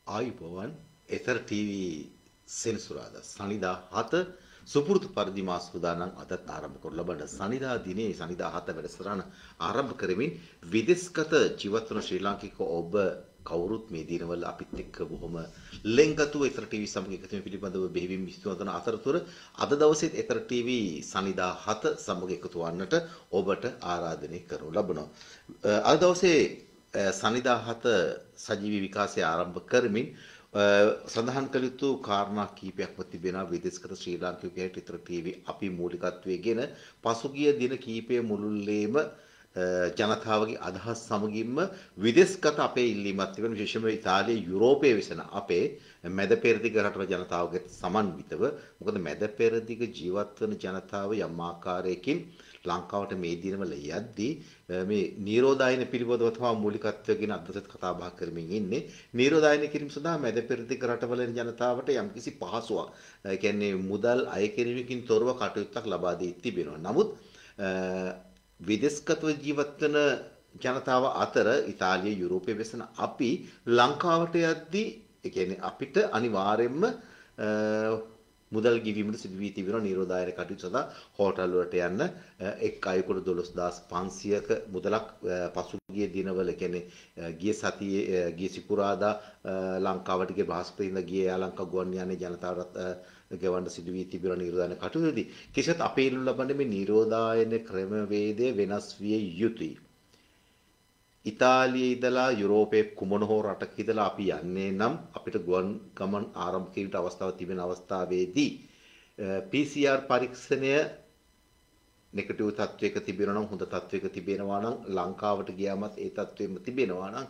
ආයුබෝවන් එතර ටීවී සෙනසුරාදා සනිදා 7 සුපුරුදු පරිදි මා සූදානම් අදත් ආරම්භ කර ලබන සනිදා දිනේ සනිදා 7 වැඩසටහන ආරම්භ කරමින් විදේශගත ජීවත් වන ශ්‍රී ලාංකික ඔබ කවුරුත් මේ දිනවල අපිත් එක්ක බොහොම ලෙන්ගතුව එතර ටීවී සමග එකතු වීම පිළිබඳව බෙහෙවින් විශ්වාස කරන අතරතුර අද දවසේත් එතර ටීවී සනිදා 7 සමග එකතු වන්නට ඔබට ආරාධනය කරනු ලබනවා. අද දවසේ සනිදා 7 සජීවී විකාශය ආරම්භ කරමින් සඳහන් කළ යුතු කාරණා කීපයක්ම තිබෙනවා විදේශගත ශ්‍රී ලාංකිකයෙකුට විතර ටීවී අපි මූලිකත්වයේගෙන පසුගිය දින කීපය මුළුල්ලේම ජනතාවගේ අදහස් සමගින්ම විදේශගත අපේ ඉල්ලීමක් තිබෙන විශේෂයෙන්ම ඉතාලිය යුරෝපයේ වෙසෙන අපේ මැද පෙරදිග රටවල ජනතාවගේ සමන්විතව මොකද මැද පෙරදිග ජීවත් වන ජනතාව යම් ආකාරයකින් ලංකාවට මේ දිනවල යද්දී මේ නිරෝධායන පිළිබඳව තමයි මූලිකත්වයෙන් අදට කතා බහ කරමින් ඉන්නේ. නිරෝධායන කිරීම සඳහා මැද පෙරදිග රටවල ජනතාවට යම්කිසි පහසුවක්, ඒ කියන්නේ මුදල් අය කිරීමකින් තොරව කටයුත්තක් ලබා දී තිබෙනවා. නමුත් විදේශගතව ජීවත් වන ජනතාව අතර ඉතාලිය යුරෝපයේ වෙසෙන අපි ලංකාවට යද්දී ඒ කියන්නේ අපිට අනිවාර්යයෙන්ම මුදල් ගෙවීමට සිදු වී තිබෙනවා නිරෝධායන කටයුතු සඳහා හෝටල් වලට යන්න එක් අයෙකුට 12500ක මුදලක් පසුගිය දිනවල කියන්නේ ගිය සතියේ ගිය සිකුරාදා ලංකාවට ගිය බ්‍රහස්පතින්දා ගිය යාලංකා ගුවන් යානයේ ජනතාවට ගෙවන්න සිදු වී තිබෙන නිරෝධායන කටයුතුදී කිසිත් අපේ ඉල්ලු ලබන්නේ මේ නිරෝධායන ක්‍රමවේදය වෙනස් විය යුතුයි. ඉතාලියේ ඉඳලා යුරෝපයේ කුමන හෝ රටක ඉඳලා අපි යන්නේ නම් අපිට ගුවන් ගමන් ආරම්භ කිරීමට අවස්ථාව තිබෙන අවස්ථාවේදී PCR පරීක්ෂණය නෙගටිව් තත්වයක තිබෙනවා නම් හොඳ තත්වයක තිබෙනවා නම් ලංකාවට ගියාමත් ඒ තත්වෙම තිබෙනවා නම්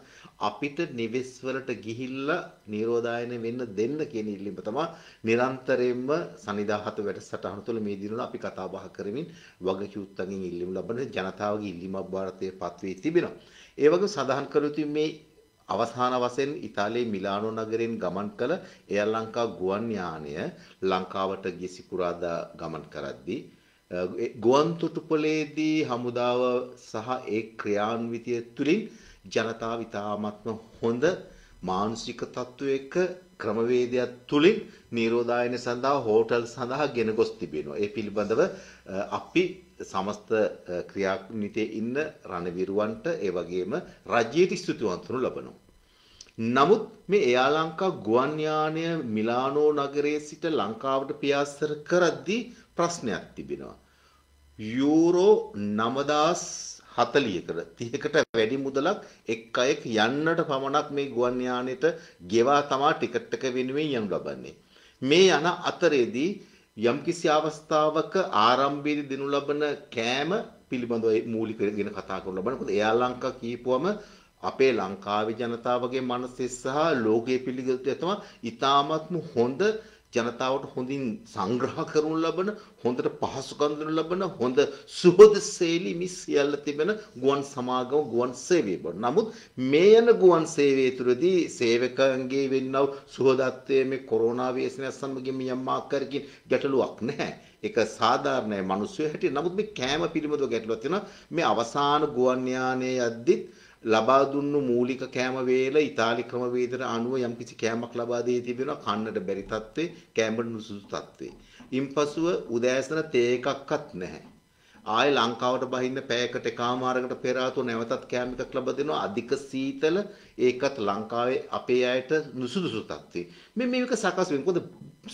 අපිට නිවෙස් වලට ගිහිල්ලා නිරෝධායන වෙන්න දෙන්න කියන ඉල්ලීම තමයි නිරන්තරයෙන්ම සනිදා 7 වැඩසටහන තුළ මේ දිනවල අපි කතා බහ කරමින් වගකියුත්තකින් ඉල්ලීම් ලබන ජනතාවගේ ඉල්ලීමක් බාරතේ පත්වී තිබෙනවා. ඒ වගේම සඳහන් කර යුතු මේ අවසාන වශයෙන් ඉතාලියේ මිලානෝ නගරයෙන් ගමන් කළ එයර් ලංකා ගුවන් යානය ලංකාවට ගිය සිකුරාදා ගමන් කරද්දී ගුවන් තොටුපළේදී හමුදාව සහ ඒ ක්‍රියාන්විතය තුළින් ජනතාව ඉතාමත්ම හොඳ මානසික තත්වයක ක්‍රමවේදයක් තුළින් නිරෝධායන සඳහා හෝටල් සඳහා ගෙන ගොස් තිබෙනවා. ඒ පිළිබඳව අපි සමස්ත ක්‍රියාන්විතයේ ඉන්න රණවිරුවන්ට ඒ වගේම රජයට ස්තුතිවන්ත වනු ලබනවා. නමුත් මේ එයා ලංකා ගුවන් යානය මිලානෝ නගරයේ සිට ලංකාවට පියාසර කරද්දී ප්‍රශ්නයක් තිබෙනවා. යූරෝ 9040කට වැඩි මුදලක් එක් අයෙක් යන්නට පමණක් මේ ගුවන් යානෙට ගෙවා තමා ටිකට් එක වෙනුවෙන් යනු ලබන්නේ. මේ යන අතරේදී යම්කිසි අවස්ථාවක ආරම්භයේදී දෙනු ලබන කෑම පිළිබඳව මූලිකගෙන කතා කරනු ලබන. මොකද එයා ලංකා කීපුවම අපේ ලංකාවේ ජනතාවගේ මනසේ සහ ලෝකයේ පිළිගත් තමයි ඉතාමත්ම හොඳ ජනතාවට හොඳින් සංග්‍රහ කරනු ලබන, හොඳට පහසුකම් දෙනු ලබන, හොඳ සුහදශීලී මේ සියල්ල තිබෙන ගුවන් සමාගම ගුවන් සේවය බව. නමුත් මේ යන ගුවන් සේවය තුළදී සේවකයන්ගේ වෙන්නව සුහදත්වයේ මේ කොරෝනා වෛරසය සමගින් යම් ආකාරයකින් ගැටලුවක් නැහැ. ඒක සාධාරණයි මිනිස්සු හැටියට. නමුත් මේ කෑම පිළිබඳව ගැටලුවක් තියෙනවා. මේ අවසාන ගුවන් යානයේ යද්දිත් ලබා දුන්නු මූලික කෑම වේල ඉතාලි ක්‍රමවේදයට අනුව යම්කිසි කෑමක් ලබා දී තිබෙනවා. කන්නට බැරි තත්ත්වේ, කෑමට නුසුසු තත්ත්වේ. ඉන්පසුව උදෑසන තේ එකක්වත් නැහැ. ආයේ ලංකාවට බහින්න පැයකට එකමාරකට පෙර ආතෝ නැවතත් කෑම එකක් ලබා දෙනවා. අධික සීතල, ඒකත් ලංකාවේ අපේ අයට නුසුසු තත්ත්වේ. මේක සකස් වෙන්නේ මොකද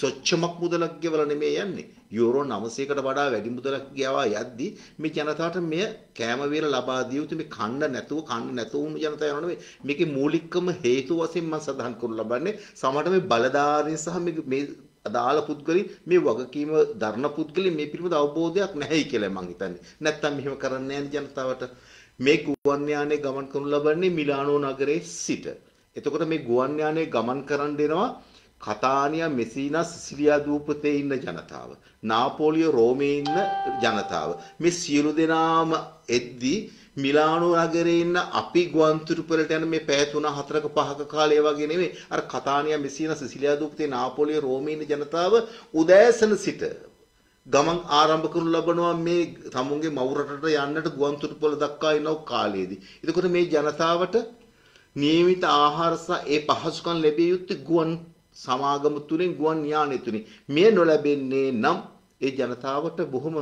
සොච්චමක් මුදලක් ගෙවලා නෙමෙයි යන්නේ. යූරෝ 900කට වඩා වැඩි මුදලක් ගියවා යද්දී මේ ජනතාවට මෙය කෑම වේල ලබා දිය යුතු මේ කන්න නැතුව වුණු ජනතාව යනවා නෙමෙයි. මේකේ මූලිකම හේතු වශයෙන් මම සඳහන් කරනු ලබන්නේ සමහරට මේ බලධාරීන් සහ මේ අදාළ පුද්ගලයන් මේ වගකීම දරන පුද්ගලයන් මේ පිළිබඳ අවබෝධයක් නැහැයි කියලා මම හිතන්නේ. නැත්තම් මෙහෙම කරන්නේ නැහැ ජනතාවට. මේ ගුවන් යානයේ ගමන් කරනු ලබන්නේ මිලානෝ නගරයේ සිට. එතකොට මේ ගුවන් යානයේ ගමන් කරන් දෙනවා කතානියා මෙසීනා සිසිලියා දූපතේ ඉන්න ජනතාව, නාපෝලිය රෝමේ ඉන්න ජනතාව, මේ සියලු දෙනාම එද්දී මිලානෝ නගරේ ඉන්න අපි ගුවන්තොටුපළට යන මේ පැය 3-4ක 5ක කාලය වගේ නෙමෙයි අර කතානියා මෙසීනා සිසිලියා දූපතේ නාපෝලිය රෝමේ ඉන්න ජනතාව උදෑසන සිට ගමන් ආරම්භ කරනු ලබනවා මේ තමුන්ගේ මව් රටට යන්නට ගුවන්තොටුපළ දක්වා ඉනව කාලයේදී. එතකොට මේ ජනතාවට නියමිත ආහාර සහ ඒ පහසුකම් ලැබිය යුත්තේ ගුවන් සමාගම තුලින් ගුවන් යානය තුලින්. මේ නොලැබෙන්නේ නම් ඒ ජනතාවට බොහොම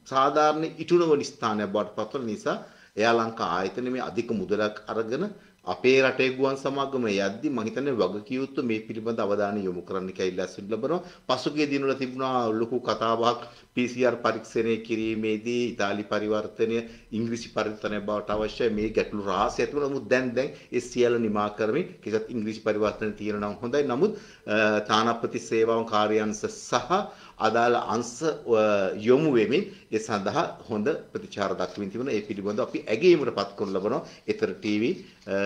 සාධාරණ ඉටු නොවන ස්ථානයක් බවට පත්වන නිසා එයා ලංකා ආයතන මේ අධික මුදලක් අරගෙන අපේ රටේ ගුවන් සමාගම යද්දි මම හිතන්නේ වගකිය යුතු මේ පිළිබඳ අවධානය යොමු කරන්න කියලා ඉල්ලා ලබනවා. පසුගිය දිනවල තිබුණා ලොකු කතාබහක් PCR පරීක්ෂණය කිරීමේදී ඉතාලි පරිවර්තනය ඉංග්‍රීසි පරිවර්තනය බවට අවශ්‍යයි මේ ගැටලු රහසය තිබුණා. නමුත් දැන් ඒ සියල්ල නිමා කරමින් කිසිත් ඉංග්‍රීසි පරිවර්තන තියෙන නම් හොඳයි. නමුත් තානාපති සේවාවන් කාර්යාංශ සහ අදාළ අංශ යොමු වෙමින් ඒ සඳහා හොඳ ප්‍රතිචාර දක්වමින් තිබෙනවා. ඒ පිළිබඳව අපි ඇගීමකට පත් කරන ලබනවා. ඊතර ටීවී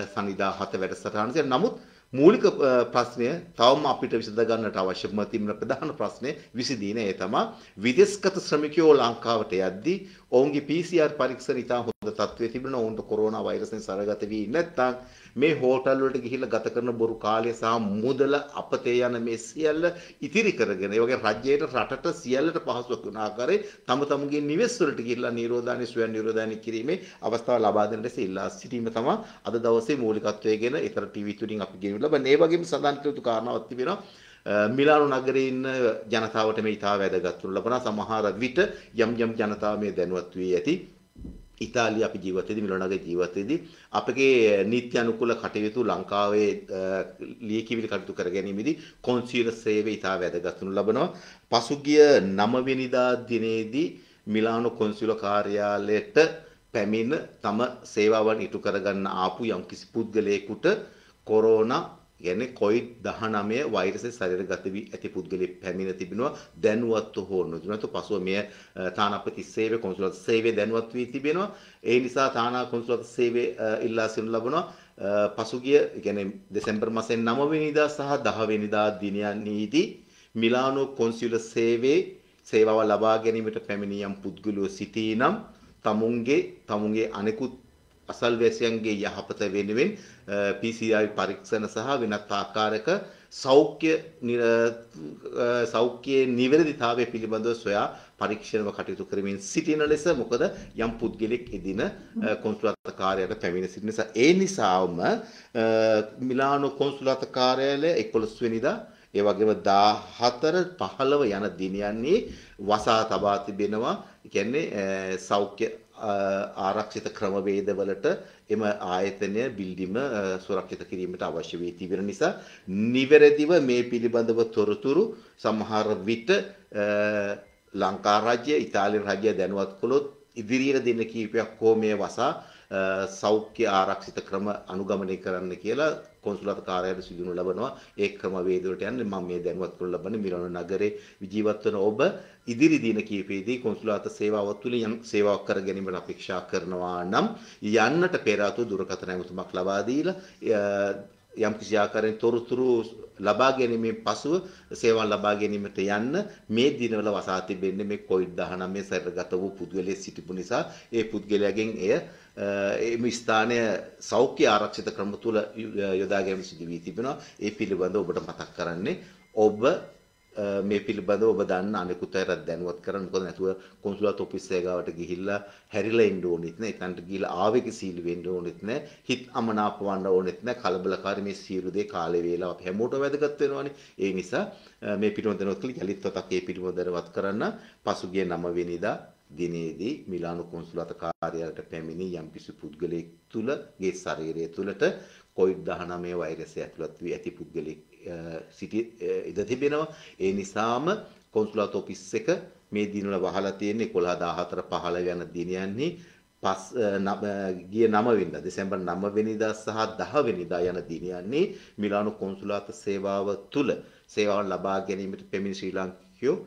සනිදා 7 වැඩසටහන. නමුත් මූලික ප්‍රශ්නය තවම අපිට විසඳ ගන්නට අවශ්‍යම තිබෙන ප්‍රධාන ප්‍රශ්නේ විසඳීන ඒ තමයි විදේශගත ශ්‍රමිකයෝ ලංකාවට යද්දී ඔවුන්ගේ PCR පරීක්ෂණ ඉතා හොඳ තත්ත්වයේ තිබෙනවා. ඔවුන්ට කොරෝනා වෛරසයෙන් සරගත වී නැත්නම් මේ හෝටල් වලට ගිහිල්ලා ගත කරන බොරු කාලය සහ මුදල අපතේ යන මේ සියල්ල ඉතිරි කරගෙන ඒ වගේ රජයට රටට සියල්ලට පහසුවක් වන ආකාරයේ තම තමුගේ නිවෙස් වලට ගිහිල්ලා නිරෝධානය ස්වයං නිරෝධානය කිරීමේ අවස්ථාව ලබා දෙන ලෙස ඉල්ලා සිටීම තමයි අද දවසේ මූලිකත්වයේගෙන ඊතර ටීවී තුලින් අපි ගෙනු ලබන ඒ වගේම සඳහන් කළ යුතු කාරණාවක් තිබෙනවා. මිලානෝ නගරයේ ඉන්න ජනතාවට මේ ඉතා වැදගත් වුණ ලබන සමහර විට යම් ජනතාව මේ දැනුවත් වී ඇති ඉතාලිය අපි ජීවත් වෙදී මිලානෝ නගරේ ජීවත් වෙදී අපගේ නීති අනුකූල කටයුතු ලංකාවේ ලියකියවිලි කටයුතු කර ගැනීමේදී කොන්සියුලර් සේවය ඉතා වැදගත් වුණ ලබනවා. පසුගිය 9 වෙනිදා දිනේදී මිලානෝ කොන්සියුලර් කාර්යාලයට පැමිණ තම සේවාවන් ඉටු කරගන්න ආපු යම්කිසි පුද්ගලයෙකුට කොරෝනා කියන්නේ COVID-19 වෛරසය ශරීරගත වී ඇති පුද්ගලයෙක් පැමිණ තිබෙනවා. දැනුවත්ව හෝ නොදැනුවත්ව පසුව මෙය තානාපති සේවය කොන්සුලාත් සේවය දැනුවත් වී තිබෙනවා. ඒ නිසා තානා කොන්සුලාත් සේවය ඉල්ලා සිටිනු ලබනවා. පසුගිය කියන්නේ දෙසැම්බර් මාසයේ 9 වෙනිදා සහ 10 වෙනිදා දිනයන්හිදී මිලානෝ කොන්සුල සේවයේ සේවාව ලබා ගැනීමට පැමිණි යම් පුද්ගලයෝ සිටීනම් තමුන්ගේ අනෙකුත් අසල්වැසියන්ගේ යහපත වෙනුවෙන් PCR පරීක්ෂණ සහ වෙනත් ආකාරයක සෞඛ්‍ය නිවැරදිතාවය පිළිබඳව සොයා පරීක්ෂණව කටයුතු කරමින් සිටින ලෙස මොකද යම් පුද්ගලෙක් එදින කොන්සුලාත් කාර්යාලයට පැමිණ සිටින නිසා ඒ නිසාම මිලානෝ කොන්සුලාත් කාර්යාලය 11 වෙනිදා ඒ වගේම 14 15 යන දිනයන්හි වසා තබා තිබෙනවා. කියන්නේ සෞඛ්‍ය ආරක්ෂිත ක්‍රමවේදවලට එම ආයතනය බිල්ඩිම සුරක්ෂිත කිරීමට අවශ්‍ය වී තිබෙන නිසා නිවැරදිව මේ පිළිබඳව තොරතුරු සමහර විට ලංකා රාජ්‍ය ඉතාලිය රාජ්‍ය දැනුවත් කළොත් ඉදිරියට දින කිහිපයක් හෝ මේ වසා සෞඛ්‍ය ආරක්ෂිත ක්‍රම අනුගමනය කරන්න කියලා කොන්සුලාත් කාර්යාලය සිදුවනු ලබනවා. ඒ ක්‍රමවේද වලට යන්නේ මම මේ දැනුවත් කරලා ලබන්නේ මිලානෝ නගරේ ජීවත් වන ඔබ ඉදිරි දින කිහිපෙදී කොන්සුලාත් සේවාව තුළින් යම් සේවාවක් කර ගැනීමට අපේක්ෂා කරනවා නම් යන්නට පෙර ආතු දුරකථන ඇමතුමක් ලබා දීලා යම් කිසි ආකාරයෙන් තොරතුරු ලබා ගැනීමෙන් පසුව සේවාවන් ලබා ගැනීමට යන්න මේ දිනවල වසා තිබෙන්නේ මේ COVID-19 සැරගත වූ පුද්ගලයෙක් සිටිපු නිසා ඒ පුද්ගලයාගෙන් මේ ස්ථානය සෞඛ්‍ය ආරක්ෂිත ක්‍රම තුල යොදා ගැනීම සිදු වී තිබෙනවා. ඒ පිළිබඳව ඔබට මතක් කරන්නේ ඔබ මේ පිළිබඳව ඔබ දන්න අනෙකුත් අයත් දැනුවත් කරන්න. මොකද නැතුව කොන්සුලාත් ඔෆිස් එක ගාවට ගිහිල්ලා හැරිලා ඉන්න ඕනෙත් නෑ. එතනට ගිහිල්ලා ආවේගශීලී වෙන්න ඕනෙත් නෑ. හිත අමනාප වන්න ඕනෙත් නෑ. කලබලකාරී මේ සියලු දේ කාලේ වේලාව අපි හැමෝටම වැදගත් වෙනවානේ. ඒ නිසා මේ පිළිබඳව දැනුවත් කළ යලිත් වතක් මේ පිළිබඳව දැනුවත් කරන්න පසුගිය 9 වෙනිදා දිනේදී මිලානෝ කොන්සුලාත කාර්යාලයට පැමිණි යම්කිසි පුද්ගලයෙක් තුලගේ ශරීරය තුලට COVID-19 වෛරසය ඇතුළත් වී ඇති පුද්ගලෙක් ඉඳ තිබෙනවා. ඒ නිසාම කොන්සුලාත් ඔෆිස් එක මේ දිනවල වහලා තියෙන්නේ 11 14 15 යන දිනයන්හි ගිය 9 වෙනිදා දෙසැම්බර් 9 වෙනිදා සහ 10 වෙනිදා යන දිනයන්හි මිලානෝ කොන්සුලාත සේවාව තුල සේවාව ලබා ගැනීමට පැමිණි ශ්‍රී ලාංකිකයෝ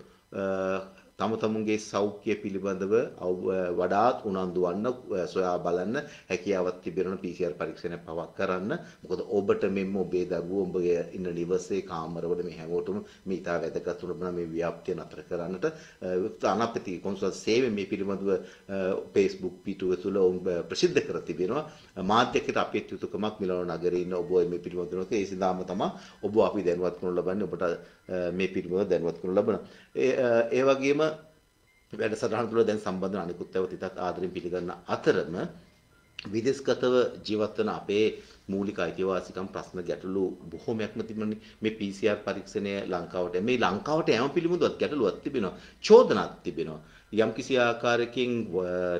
තම තමුන්ගේ සෞඛ්‍ය පිළිබඳව වඩාත් උනන්දු වන්න සොයා බලන්න හැකියාවක් තිබෙන PCR පරීක්ෂණයක් පවක් කරන්න. මොකද ඔබට මෙන්න ඔබේ දරුවෝ ඔබගේ ඉන්න නිවසේ කාමරවල මේ හැමෝටම මේ ඉතා වැදගත් වුණ මේ ව්‍යාප්තිය නතර කරන්නට අනාපති කොන්සුල් සේවය මේ පිළිබඳව Facebook පිටුව තුළ ප්‍රසිද්ධ කර තිබෙනවා. මාධ්‍යයකට අපේ යුතුයකමක් මිලානෝ නගරේ ඉන්න ඔබ මේ පිළිබඳව ඒ සිතාම තමයි ඔබ අපි දැනුවත් කරනු ලබන්නේ. ඔබට මේ පිළිබඳව දැනුවත් කරනු ලබන ඒ වගේම වැඩසටහන තුළ දැන් සම්බන්ධ අනිකුත් ඇවතිතත් ආදරෙන් පිළිගන්න අතරම විදේශගතව ජීවත් වන අපේ මූලික අයිතිවාසිකම් ප්‍රශ්න ගැටලු බොහෝමයක්ම තිබුණනේ. මේ PCR පරීක්ෂණය ලංකාවට මේ ලංකාවට යෑම පිළිබඳව ගැටලුවක් තිබෙනවා. චෝදනාවක් තිබෙනවා. යම්කිසි ආකාරයකින්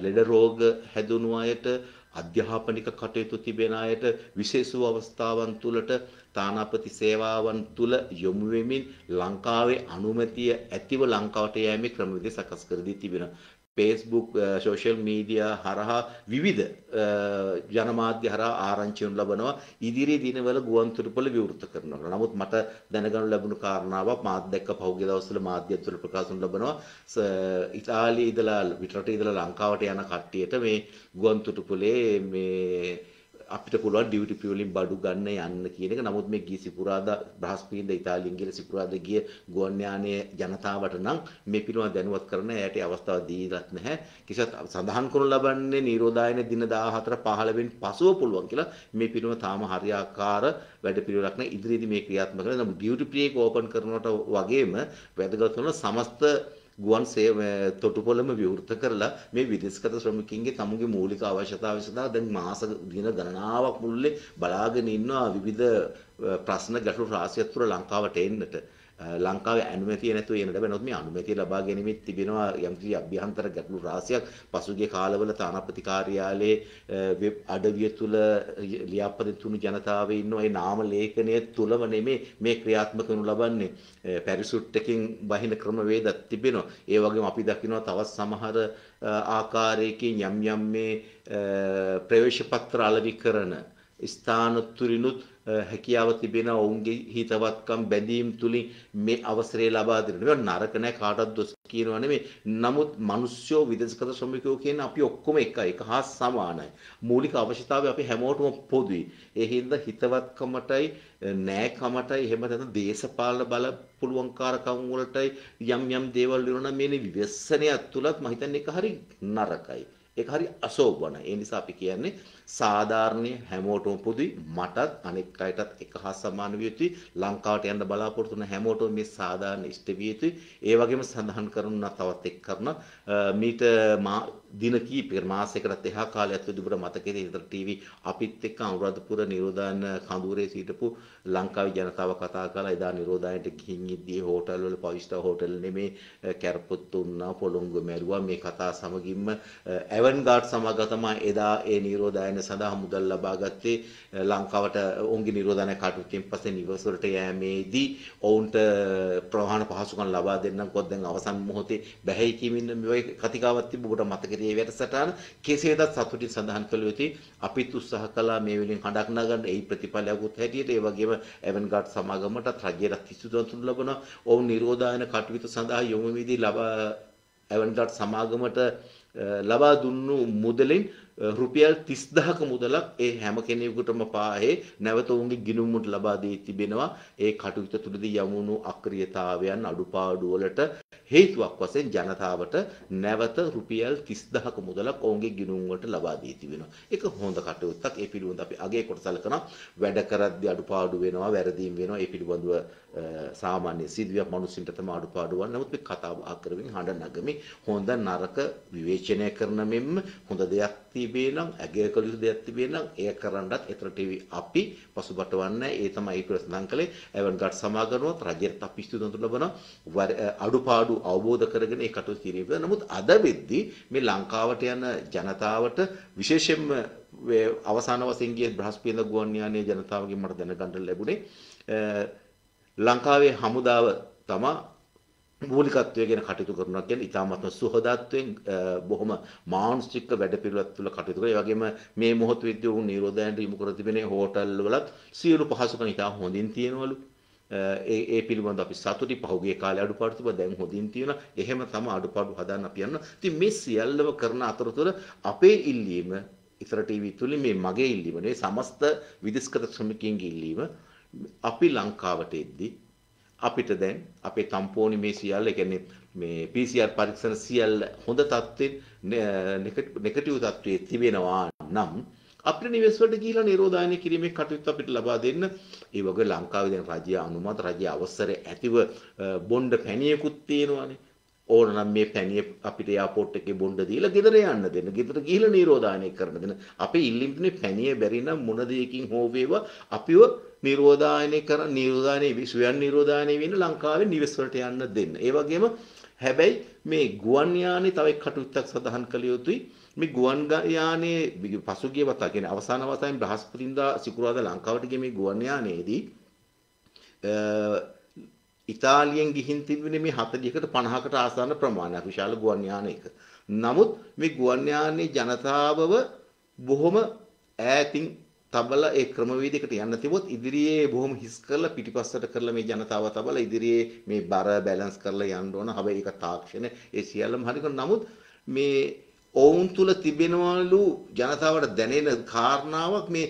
ලෙඩ රෝග හැදුණු අයට අධ්‍යාපනික කටයුතු තිබෙන අයට විශේෂ අවස්ථාවන් තුලට තානාපති සේවාවන් තුල යොමු වෙමින් ලංකාවේ අනුමැතිය ඇතිව ලංකාවට යෑමේ ක්‍රමවේද සකස් කර දී තිබෙනවා. Facebook සෝෂල් මීඩියා හරහා විවිධ ජනමාධ්‍ය හරහා ආරංචි වනු ලබනවා ඉදිරි දිනවල ගුවන්තොටුපළ විවෘත කරනවා. නමුත් මට දැනගනු ලැබුණු කාරණාවක් මාත් දැක්ක පහුගිය දවස්වල මාධ්‍ය තුළ ප්‍රකාශ වනු ලබනවා ඉතාලියේ ඉඳලා පිටරට ඉඳලා ලංකාවට යන කට්ටියට මේ ගුවන්තොටුපළේ මේ අපිට පුළුවන් ඩියුටි ෆ්‍රී වලින් බඩු ගන්න යන්න කියන එක. නමුත් මේ ගිය සිකුරාදා බ්‍රහස්පතින්ද ඉතාලියෙන් ගිහලා සිකුරාදා ගිය ගුවන් යානයේ ජනතාවට නම් මේ පිළිබඳව දැනුවත් කරන්න ඇයට අවස්ථාවක් දීලත් නැහැ. කිසිත් සඳහන් කරනු ලබන්නේ නිරෝධායන දින 14 15 වෙනි පසුව පුළුවන් කියලා. මේ පිළිබඳව තාම හරියාකාර වැඩපිළිවෙලක් නැහැ. ඉදිරියේදී මේ ක්‍රියාත්මක කරන නමුත් ඩියුටි ෆ්‍රී එක ඕපන් කරනකොට වගේම වැදගත් වන සමස්ත ගුවන් තොටුපළම විවෘත කරලා මේ විදේශගත ශ්‍රමිකයින්ගේ තමුගේ මූලික අවශ්‍යතාවය සඳහා දැන් මාස දින ගණනාවක් මුළුල්ලේ බලාගෙන ඉන්නවා විවිධ ප්‍රශ්න ගැටලු රාශියක් තුර ලංකාවට එන්නට. ලංකාවේ අනුමැතිය නැතුව එන්නට බෑ. නමුත් මේ අනුමැතිය ලබා ගැනීමෙත් තිබෙනවා යම්කිසි අභ්‍යන්තර ගැටලු රාශියක්. පසුගිය කාලවල තානාපති කාර්යාලයේ වෙබ් අඩවිය තුල ලියාපදිංචි තුණු ජනතාවේ ඉන්න ඒ නාම ලේඛනය තුලම නෙමේ මේ ක්‍රියාත්මක වෙනු ලබන්නේ. පැරිසුට් එකකින් බහින ක්‍රමවේදක් තිබෙනවා. ඒ වගේම අපි දකිනවා තවත් සමහර ආකාරයකින් යම් මේ ප්‍රවේශ පත්‍ර අලෙවි කරන ස්ථාන තුලිනුත් හැකියාව තිබෙන ඔවුන්ගේ හිතවත්කම් බැඳීම් තුලින් මේ අවසරය ලබා දෙනවා. නරක නැහැ කාටවත් දොස් කියනවා නෙමෙයි. නමුත් මිනිස්සුયો විදේශගත ශ්‍රමිකයෝ කියන අපි ඔක්කොම එකයි. එක හා සමානයි. මූලික අවශ්‍යතාවය අපි හැමෝටම පොදුයි. ඒ හින්දා හිතවත්කමටයි නෑකමටයි එහෙම නැත්නම් දේශපාලන බල පුළුවන්කාරකම් වලටයි යම් දේවල් වෙනවා නම් මේ විවස්සනයක් තුලත් මම හිතන්නේ ඒක හරි නරකයි. ඒක හරි අශෝභනයි. ඒ නිසා අපි කියන්නේ සාධාරණීය හැමෝටම පොදුයි. මටත් අනෙක් අයටත් එක හා සමාන විය යුතුයි. ලංකාවට යන්න බලාපොරොත්තු වන හැමෝටම මේ සාධාරණ ඉෂ්ට විය යුතුයි. ඒ වගේම සඳහන් කරනවා තවත් එක් කරන මීට දින කීපයකට මාසයකට එහා කාලයක් තිබුණ මතකයේ ඉදර ටීවී අපිත් එක්ක අනුරාධපුර නිරෝධායන කඳුරේ සිටපු ලංකාවේ ජනතාව කතා කරලා එදා නිරෝධායනට ගිහින් ඉද්දී හෝටල් වල පවිස්ටා හෝටල් නෙමේ කැරපොත් උන්නා පොළොංගු මැරුවා මේ කතා සමගින්ම ඇවන්ගාඩ් සමග තමයි එදා ඒ නිරෝධායන සඳහා මුදල් ලබා ගත්තේ ලංකාවට ඔවුන්ගේ නිරෝධායන කටයුත්තෙන් පස්සේ නිවස් වලට යෑමේදී ඔවුන්ට ප්‍රවාහන පහසුකම් ලබා දෙන්නකොත් දැන් අවසන් මොහොතේ බැහැයි කියමින් මේ කතිකාවක් තිබුණා මතකද මේ වැඩසටහන කෙසේද සතුටින් සඳහන් කළ යුතුයි අපිත් උත්සාහ කළා මේ වෙලෙන් හඬක් නගන්න ඒ ප්‍රතිඵලයක්වත් හැටියට ඒ වගේම ඇවන්ගාඩ් සමාගමට රජයට තිසුදොන්තුන් ලැබෙනවා ඔවුන් නිරෝධායන කටයුතු සඳහා යොමු වීදී ඇවන්ගාඩ් සමාගමට ලබා දුන්නු මුදලින් රුපියල් 30000ක මුදලක් ඒ හැම කෙනෙකුටම පාහේ නැවත උන්ගේ ගිණුමුට ලබා දී තිබෙනවා ඒ කටයුතු තුළදී යමුණු අක්‍රියතාවයන් අඩුපාඩු වලට හේතුවක් වශයෙන් ජනතාවට නැවත රුපියල් 30000ක මුදලක් ඔවුන්ගේ ගිණුම් වලට ලබා දී තිබෙනවා ඒක හොඳ කටයුත්තක් ඒ පිළිබඳව අපි අගය කොට සැලකනවා වැඩ කරද්දී අඩුපාඩු වෙනවා වැරදීම් වෙනවා ඒ පිළිබඳව සාමාන්‍ය සිදුවියක් මිනිස්සුන්ට තමයි අඩුපාඩු වන්නේ නමුත් මේ කතාව ආකරමින් හඬ නගමින් හොඳ නරක විවේචනය කරන මෙන්න හොඳ දෙයක් තිබේ නම් අගය කළ යුතු දෙයක් තිබේ නම් එය කරන්නත් ඒතර ටීවී අපි පසුබටවන්නේ ඒ තමයි ප්‍රශ්න කළේ ඇවන්ගාඩ් සමාගමවත් රජයට අපි ස්තුතිවන්ත ලබන අඩුපාඩු අවබෝධ කරගෙන ඒ කටයුතු කිරීම නමුත් අද වෙද්දී මේ ලංකාවට යන ජනතාවට විශේෂයෙන්ම අවසාන වශයෙන් ගිය බ්‍රහස්පතින්ද ගුවන් යානයේ ජනතාවගෙන් මට දැනගන්න ලැබුණේ ලංකාවේ හමුදාව තමයි මූලිකත්වය ගැන කටයුතු කරනවා කියන්නේ ඉතාමත්ම සුහදත්වයෙන් බොහොම මානසික වැඩපිළිවෙලක් තුළ කටයුතු කරනවා. ඒ වගේම මේ මොහොතේදී උන් නිරෝධයන්ට යොමු කර තිබෙනේ හෝටල් වලත් සියලු පහසුකම් ඉතා හොඳින් තියෙනවලු. ඒ පිළිබඳව අපි සතුටි පහුගිය කාලේ අඩුපාඩු තිබ්බා දැන් හොඳින් තියෙනවා. එහෙම තමයි අඩුපාඩු හදාන්න අපි යනවා. ඉතින් මේ සියල්ලම කරන අතරතුර අපේ ඉල්ලීම ඉතර ටීවී තුලින් මේ මගේ ඉල්ලීම නෙවෙයි සමස්ත විදේශගත ශ්‍රමිකයන්ගේ ඉල්ලීම අපි ලංකාවට එද්දී අපිට දැන් අපේ තම්පෝනි මේ සියල්ල කියන්නේ මේ PCR පරීක්ෂණ සියල්ල හොඳ තත්ත්වෙන් නෙගටිව් තත්ත්වයේ තිබෙනවා නම් අපේ නිවෙස් වලට ගිහිලා නිරෝධායනය කිරීමේ කටයුතු අපිට ලබා දෙන්න ඒ වගේ ලංකාවේ දැන් රජය අනුමත රජය අවසරය ඇතිව බොණ්ඩ පැණියකුත් තියෙනවානේ ඕනනම් මේ පැණිය අපිට එයාපෝට් එකේ බොණ්ඩ දීලා ගෙදර යන්න දෙන්න. ගෙදර ගිහිල්ලා නිරෝධායනය කරන්න දෙන්න. අපි ඉල්ලින්නේ පැණිය බැරි නම් මොන දෙයකින් හෝ වේවා අපිව නිරෝධායනයේ ස්වයං නිරෝධායනය වෙන්න ලංකාවේ නිවෙස් වලට යන්න දෙන්න. ඒ වගේම හැබැයි මේ ගුවන් යානේ තව එක් කටයුත්තක් සඳහන් කළ යුතුයි. මේ ගුවන් යානේ පසුගිය වතාව කියන්නේ අවසාන වතාවෙන් බ්‍රහස්පතින්දා සිකුරාදා ලංකාවට ගිය මේ ගුවන් යානයේදී ඉතාලියෙන් ගිහින් තිබුණේ මේ 40කට 50කට ආසන්න ප්‍රමාණයක් විශාල ගුවන් යානයක. නමුත් මේ ගුවන් යානයේ ජනතාවව බොහොම ඈතින් තබලා ඒ ක්‍රමවේදයකට යන්න තිබොත් ඉදිරියේ බොහොම හිස් කරලා පිටිපස්සට කරලා මේ ජනතාව තබලා ඉදිරියේ මේ බර බැලන්ස් කරලා යන්න ඕන. හැබැයි ඒක තාක්ෂණ ඒ සියල්ලම හරි කරන නමුත් මේ ඔවුන් තුල තිබෙනවලු ජනතාවට දැනෙන කාරණාවක් මේ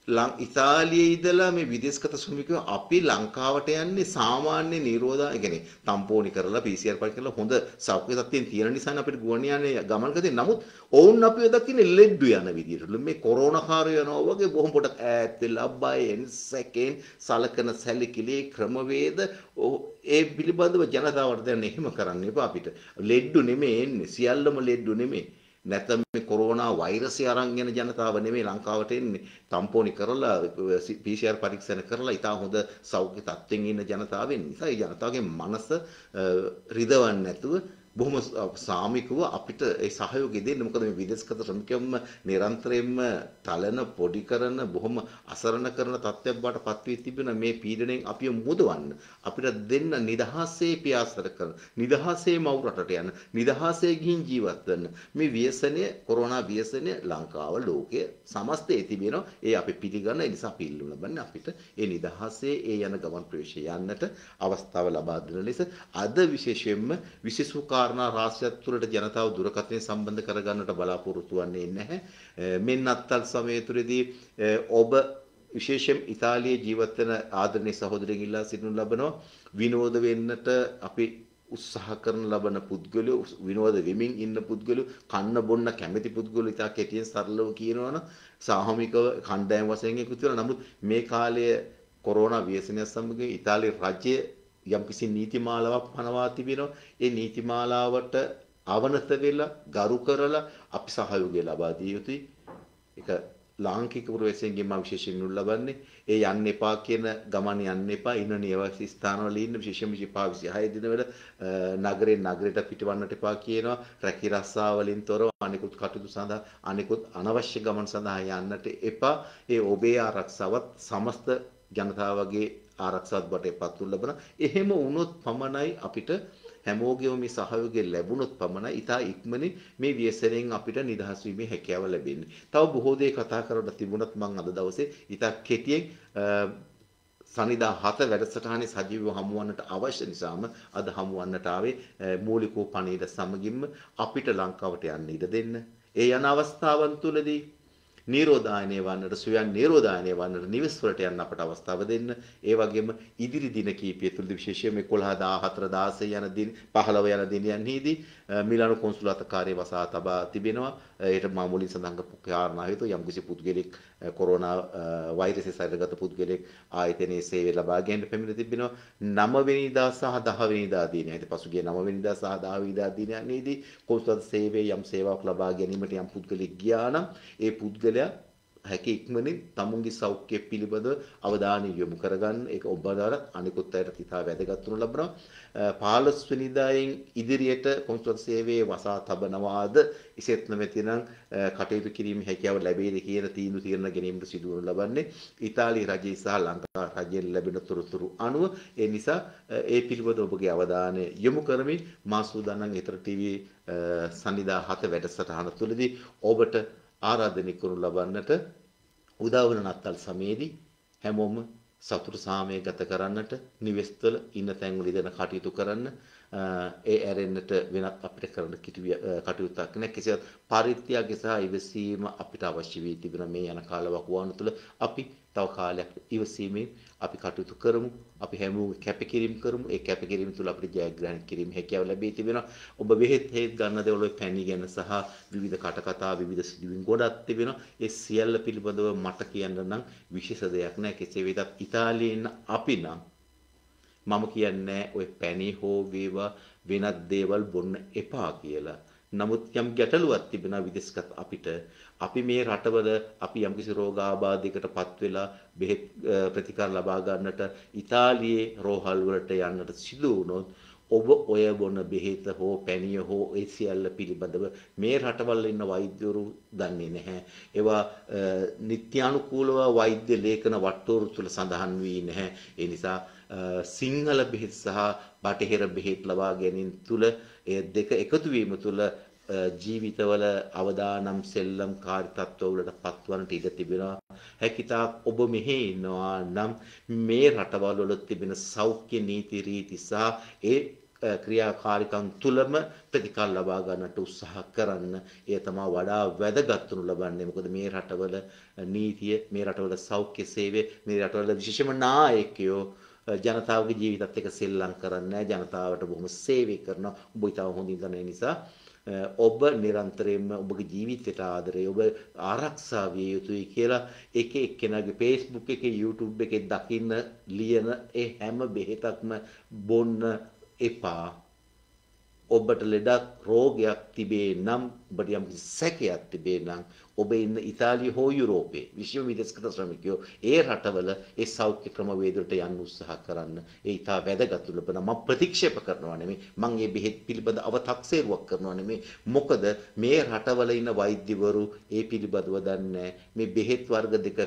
ඉතාලියේ ඉඳලා මේ විදේශගත ශ්‍රමිකයෝ අපි ලංකාවට යන්නේ සාමාන්‍ය නිරෝධා කියන්නේ තම්පෝනි කරලා PCR පරීක්ෂා කරලා හොඳ සෞඛ්‍ය තත්ත්වයෙන් තියෙන නිසා අපිට ගුවන් යානේ ගමන් කරේ. නමුත් ඔවුන් අපිව දකින්නේ ලෙඩ්ඩු යන විදියට. මේ කොරෝනා කාර්ය යනවා වගේ බොහොම පොඩක් ඈත් වෙලා බයෙන් සැකෙන් සලකන සැලකිලි ක්‍රමවේද ඒ පිළිබඳව ජනතාවට දැන් එහෙම කරන්න එපා අපිට. ලෙඩ්ඩු නෙමෙයි එන්නේ. සියල්ලම ලෙඩ්ඩු නෙමෙයි. නැත්නම් මේ කොරෝනා වෛරසය අරන් යන ජනතාව නෙමෙයි ලංකාවට එන්නේ. තම්පෝනි කරලා PCR පරීක්ෂණ කරලා ඉතා හොඳ සෞඛ්‍ය තත්ත්වෙන් ඉන්න ජනතාව වෙන්නේ. නිසා ඒ ජනතාවගේ මනස රිදවන්නේ නැතුව බොහොම සාමිකව අපිට ඒ සහයෝගය දෙන්න. මොකද මේ විදේශගත ශ්‍රමිකයන්ම නිරන්තරයෙන්ම තලන පොඩි කරන බොහොම අසරණ කරන තත්ත්වයක් බවට පත් වී තිබෙන මේ පීඩණයෙන් අපිව මුදවන්න අපිට දෙන්න නිදහසේ පියාසර කරන නිදහසේ මව් රටට යන නිදහසේ ගිහින් ජීවත් වෙන්න මේ ව්‍යසනය කොරෝනා ව්‍යසනය ලංකාව ලෝකයේ සමස්තයේ තිබෙනවා. ඒ අපි පිළිගන්න නිසා අපි ඉල්ලුම් ලබන්නේ අපිට ඒ නිදහසේ ඒ යන ගමන් ප්‍රවේශය යන්නට අවස්ථාව ලබා දෙන ලෙස අද විශේෂයෙන්ම විශේෂ කාරණා රාශියක් තුළට ජනතාව දුරකථනය සම්බන්ධ කරගන්නට බලාපොරොත්තු වෙන්නේ නැහැ. මෙන්න අත්තල් සමය තුළදී ඔබ විශේෂයෙන් ඉතාලියේ ජීවත් වෙන ආදරණීය සහෝදරයන් ඉල්ලා සිටිනු ලබනවා විනෝද වෙන්නට අපි උත්සාහ කරන ලබන පුද්ගලයෝ විනෝද වෙමින් ඉන්න පුද්ගලයෝ කන්න බොන්න කැමැති පුද්ගලයෝ ඉතා කෙටියෙන් සරලව කියනවනම් සාමූහිකව කණ්ඩායම් වශයෙන් එකතු වෙලා නමුත් මේ කාලයේ කොරෝනා ව්‍යසනය සමග ඉතාලියේ රජය යම්කිසි නීතිමාලාවක් පනවා තිබෙනවා. ඒ නීතිමාලාවට අවනත වෙලා ගරු කරලා අපි සහයෝගය ලබා දිය යුතුයි. ඒක ලාංකික පුරවැසියන්ගෙන් මම විශේෂයෙන් උල් ලබන්නේ. ඒ යන්න එපා කියන ගමන යන්න එපා. ඉන්න නිවාසී ස්ථානවල ඉන්න විශේෂයෙන්ම 26 දිනවල නගරයට පිටවන්නට එපා කියනවා. රැකී රස්සා වලින් තොරව අනිකුත් කටයුතු සඳහා අනිකුත් අනවශ්‍ය ගමන් සඳහා යන්නට එපා. ඒ ඔබේ ආරක්ෂාවත් සමස්ත ජනතාවගේ ආරක්ෂාවත් බටපත් ලැබෙන. එහෙම වුණොත් පමණයි අපිට හැමෝගෙම මේ සහයෝගය ලැබුණොත් පමණයි ඊට ඉක්මනින් මේ ව්‍යසනයෙන් අපිට නිදහස් වීමේ හැකියාව ලැබෙන්නේ. තව බොහෝ දේ කතා කරලා තිබුණත් මම අද දවසේ ඊට කෙටියෙන් සනිදා 7 වැඩසටහනේ සජීවව හමුවන්නට අවශ්‍ය නිසාම අද හමුවන්නට ආවේ මූලිකෝ පණිවිඩ සමගින්ම අපිට ලංකාවට යන්න ඉඩ දෙන්න. ඒ යන අවස්ථාවන් තුලදී නිරෝධායනය වන්නට ස්වයං නිරෝධායනය වන්නට නිවෙස් වලට යන්න අපට අවස්ථාව දෙන්න. ඒ වගේම ඉදිරි දින කීපය තුළදී විශේෂයෙන්ම 11 14 16 යන දින 15 යන දිනයන්හිදී මිලානෝ කොන්සුලාත කාර්ය වසා තබා තිබෙනවා. ඒට මා මුලින් සඳහන් කරපු කාරණා හේතුව යම්කිසි පුද්ගලෙක් කොරෝනා වෛරසය සැරගත පුද්ගලෙක් ආයතනයේ සේවය ලබා ගැනීමට පැමිණ තිබෙනවා. 9 වෙනිදා සහ 10 වෙනිදා දිනයන්දී පසුගිය 9 වෙනිදා සහ 10 වෙනිදා දිනයන්දී කොන්සුලාත සේවයේ යම් සේවාවක් ලබා ගැනීමට යම් පුද්ගලෙක් ගියා නම් ඒ පුද්ගලයා හැකි ඉක්මනින් තමුන්ගේ සෞඛ්‍ය පිළිබඳ අවධානය යොමු කරගන්න. ඒක ඔබලාට අනිකුත් අයට ඉතා වැදගත් වුණු ලබනවා. 15 වෙනිදායෙන් ඉදිරියට කොන්සුලාත සේවයේ වසා තබනවාද ඉසෙත් නැතිනම් කටයුතු කිරීමේ හැකියාව ලැබෙයිද කියන තීන්දුව ගැනීමට සිදු වනු ලබන්නේ ඉතාලි රජයේ සහ ලංකා රජයෙන් ලැබෙන තොරතුරු අනුව. ඒ නිසා ඒ පිළිබඳ ඔබගේ අවධානය යොමු කරමින් මා සූදානම් ඊතර ටීවී සනිදා 7 වැඩසටහන තුළදී ඔබට ආරාධනය කරනු ලබන්නට උදා වන නත්තල් සමයේදී හැමෝම සතුට සාමය ගත කරන්නට නිවෙස්වල ඉන්න තැන්වල ඉඳන කටයුතු කරන්න ඒ ඇරෙන්නට වෙනත් අපිට කරන්න කටයුත්තක් නැහැ. කිසියම් පරිත්‍යාගය සහ ඉවසීම අපිට අවශ්‍ය වී තිබෙන මේ යන කාලවකවානු තුළ අපි තව කාලයක් ඉවසීමෙන් අපි කටයුතු කරමු. අපි හැමෝම කැපකිරීම කරමු. ඒ කැපකිරීම තුළ අපිට ජයග්‍රහණය කිරීම හැකියාව ලැබී තිබෙනවා. ඔබ වෙහෙත් ගන්න දේවල් පැණි ගැන සහ විවිධ කටකතා විවිධ සිදුවීම් ගොඩක් තිබෙනවා. ඒ සියල්ල පිළිබඳව මට කියන්න නම් විශේෂ දෙයක් නැහැ. කෙසේ වෙතත් ඉතාලියේ ඉන්න අපි නම් මම කියන්නේ ඔය පැණි හෝ වේවා වෙනත් දේවල් බොන්න එපා කියලා. නමුත් යම් ගැටලුවක් තිබෙනවා විදේශගත අපිට. අපි මේ රටවල අපි යම්කිසි රෝගාබාධයකටපත් වෙලා බෙහෙත් ප්‍රතිකාර ලබා ගන්නට ඉතාලියේ රෝහල් වලට යන්නට සිදු වුණොත් ඔබ ඔය බොන බෙහෙත හෝ පැණිය හෝ ඒ සියල්ල පිළිබඳව මේ රටවල ඉන්න වෛද්‍යවරු දන්නේ නැහැ. ඒවා නිත්‍යානුකූලව වෛද්‍ය ලේඛන වට්ටෝරු තුල සඳහන් වී නැහැ. ඒ නිසා සිංහල බෙහෙත් සහ බටහිර බෙහෙත් ලබා ගැනීම තුල ඒ දෙක එකතු වීම තුල ජීවිතවල අවදානම් සෙල්ලම් කාර්ය තත්ත්වවලට පත්වන්නට ඉඩ තිබෙනවා. හැකිතාක් ඔබ මෙහි ඉන්නවා නම් මේ රටවල් වල තිබෙන සෞඛ්‍ය නීති රීති සහ ඒ ක්‍රියාකාරීකම් තුලම ප්‍රතිකාර ලබා ගන්නට උත්සාහ කරන්න. ඒ තමයි වඩා වැදගත් වනු ලබන්නේ. මොකද මේ රටවල නීතිය, මේ රටවල සෞඛ්‍ය සේවය, මේ රටවල විශේෂම නායකයෝ ජනතාවගේ ජීවිතත් එක්ක සෙල්ලම් කරන්නේ ජනතාවට බොහොම සේවය කරනවා. ඔබ ඊටව හොඳින් දන්න නිසා ඔබ නිරන්තරයෙන්ම ඔබගේ ජීවිතයට ආදරේ ඔබ ආරක්ෂා විය යුතුයි කියලා එක එක්කෙනාගේ Facebook එකේ YouTube එකේ දකින්න ලියන ඒ හැම බෙහෙතක්ම බොන්න එපා. ඔබට ලෙඩක් රෝගයක් තිබේ නම් ඔබට යම් සැකයක් තිබේ නම් ඔබ ඉන්න ඉතාලිය හෝ යුරෝපයේ විශ්ව විදේශගත ශ්‍රමිකයෝ ඒ රටවල ඒ සෞඛ්‍ය ක්‍රමවේදවලට යන්න උත්සාහ කරන්න. ඒ ඉතා වැදගත් ලබන මම ප්‍රතික්ෂේප කරනවා නෙමෙයි. මම මේ බෙහෙත් පිළිබඳ අව탁සේරුවක් කරනවා නෙමෙයි. මොකද මේ රටවල ඉන්න වෛද්‍යවරු ඒ පිළිබඳව දන්නේ මේ බෙහෙත් වර්ග දෙක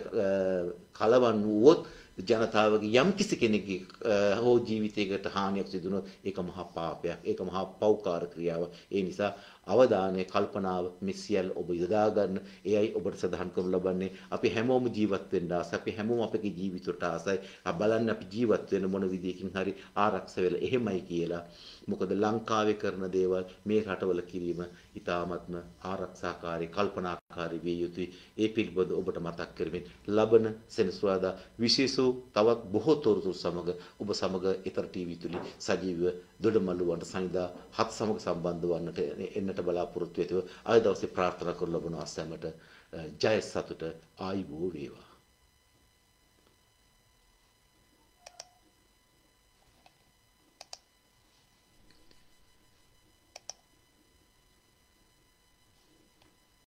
කලවම් වුවොත් ජනතාවගේ යම් කිසි කෙනෙකුගේ හෝ ජීවිතයකට හානියක් සිදු වුණොත් ඒක මහා පාපයක්. ඒක මහා පෞකාර ක්‍රියාවක්. ඒ නිසා අවධානය කල්පනාව මෙසියල් ඔබ යොදා ගන්න. එයයි ඔබට සඳහන් කරනු ලබන්නේ. අපි හැමෝම ජීවත් වෙන්න ආසයි. අපි හැමෝම අපේ ජීවිතයට ආසයි. බලන්න අපි ජීවත් වෙන මොන විදියකින් හරි ආරක්ෂා වෙලා එහෙමයි කියලා. මොකද ලංකාවේ කරන දේවල් මේ රටවල කිරීම ඉතාමත්ම ආරක්ෂාකාරී කල්පනාකාරී විය යුතුයි. ඒ පිළිබඳ ඔබට මතක් කරමින් ලබන සෙනසුරාදා විශේෂ තවත් බොහෝ තොරතුරු සමග ඔබ සමග ඊතර ටීවී තුලින් සජීවීව දොඩමළුවන්ට සනිදා 7 සමග සම්බන්ධ වන්නට එන්නට බලාපොරොත්තු වෙතුව අද දවසේ ප්‍රාර්ථනා කරන ලබන අසමට ජය සතුට ආයුබෝ වේවා.